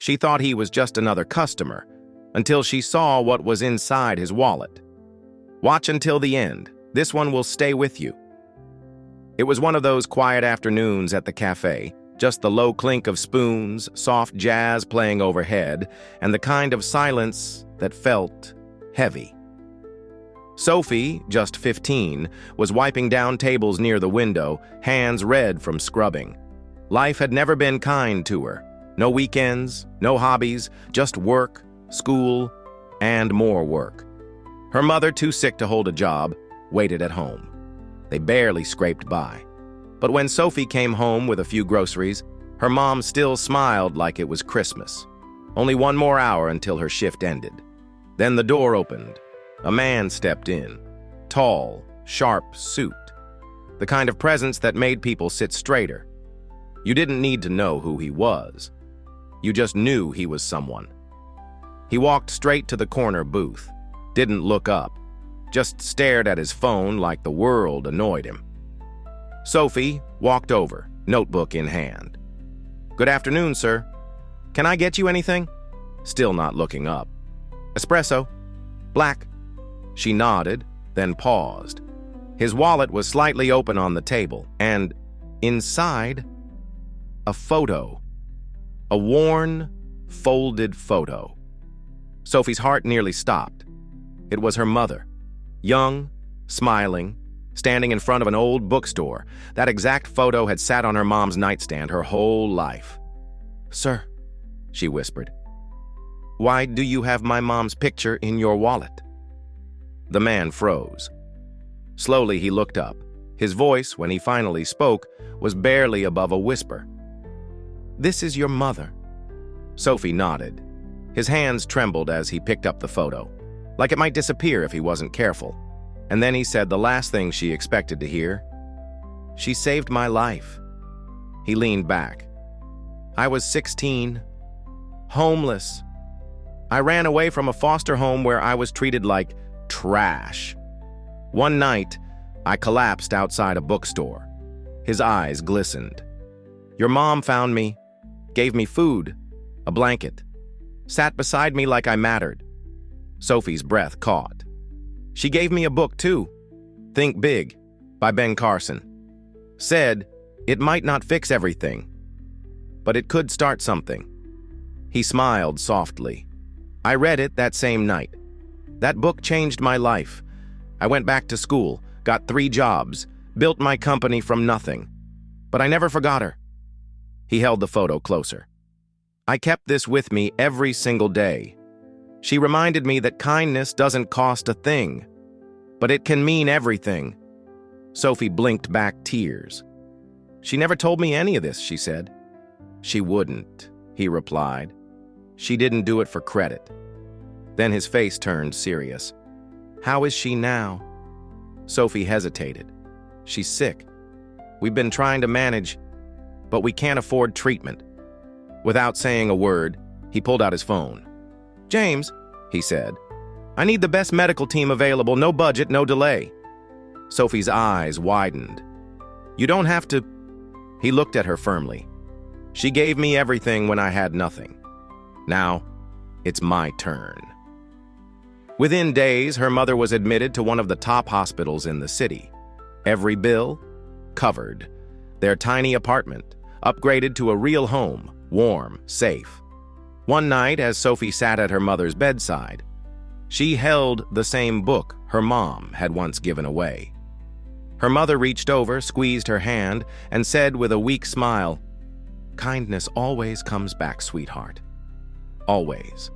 She thought he was just another customer, until she saw what was inside his wallet. Watch until the end. This one will stay with you. It was one of those quiet afternoons at the cafe, just the low clink of spoons, soft jazz playing overhead, and the kind of silence that felt heavy. Sophie, just 15, was wiping down tables near the window, hands red from scrubbing. Life had never been kind to her. No weekends, no hobbies, just work, school, and more work. Her mother, too sick to hold a job, waited at home. They barely scraped by. But when Sophie came home with a few groceries, her mom still smiled like it was Christmas. Only one more hour until her shift ended. Then the door opened. A man stepped in. Tall, sharp suit. The kind of presence that made people sit straighter. You didn't need to know who he was. You just knew he was someone. He walked straight to the corner booth. Didn't look up. Just stared at his phone like the world annoyed him. Sophie walked over, notebook in hand. "Good afternoon, sir. Can I get you anything?" Still not looking up. "Espresso. Black." She nodded, then paused. His wallet was slightly open on the table, and inside, a photo. A worn, folded photo. Sophie's heart nearly stopped. It was her mother. Young, smiling, standing in front of an old bookstore. That exact photo had sat on her mom's nightstand her whole life. "Sir," she whispered, "why do you have my mom's picture in your wallet?" The man froze. Slowly he looked up. His voice, when he finally spoke, was barely above a whisper. "This is your mother." Sophie nodded. His hands trembled as he picked up the photo, like it might disappear if he wasn't careful. And then he said the last thing she expected to hear. "She saved my life." He leaned back. "I was 16, homeless. I ran away from a foster home where I was treated like trash. One night, I collapsed outside a bookstore." His eyes glistened. "Your mom found me, gave me food, a blanket, sat beside me like I mattered." Sophie's breath caught. "She gave me a book, too, Think Big, by Ben Carson. Said it might not fix everything, but it could start something." He smiled softly. "I read it that same night. That book changed my life. I went back to school, got 3 jobs, built my company from nothing. But I never forgot her." He held the photo closer. "I kept this with me every single day. She reminded me that kindness doesn't cost a thing, but it can mean everything." Sophie blinked back tears. "She never told me any of this," she said. "She wouldn't," he replied. "She didn't do it for credit." Then his face turned serious. "How is she now?" Sophie hesitated. "She's sick. We've been trying to manage, but we can't afford treatment." Without saying a word, he pulled out his phone. "James," he said, "I need the best medical team available, no budget, no delay." Sophie's eyes widened. "You don't have to." He looked at her firmly. "She gave me everything when I had nothing. Now, it's my turn." Within days, her mother was admitted to one of the top hospitals in the city. Every bill covered. Their tiny apartment upgraded to a real home, warm, safe. One night, as Sophie sat at her mother's bedside, she held the same book her mom had once given away. Her mother reached over, squeezed her hand, and said with a weak smile, "Kindness always comes back, sweetheart. Always."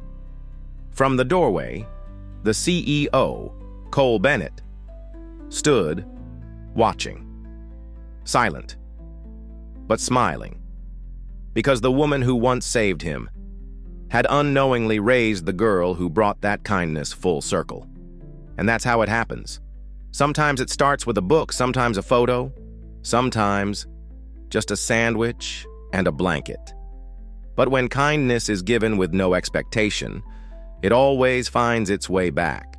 From the doorway, the CEO, Cole Bennett, stood watching, silent, but smiling, because the woman who once saved him had unknowingly raised the girl who brought that kindness full circle. And that's how it happens. Sometimes it starts with a book, sometimes a photo, sometimes just a sandwich and a blanket. But when kindness is given with no expectation, it always finds its way back.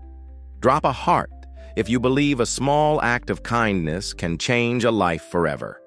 Drop a heart if you believe a small act of kindness can change a life forever.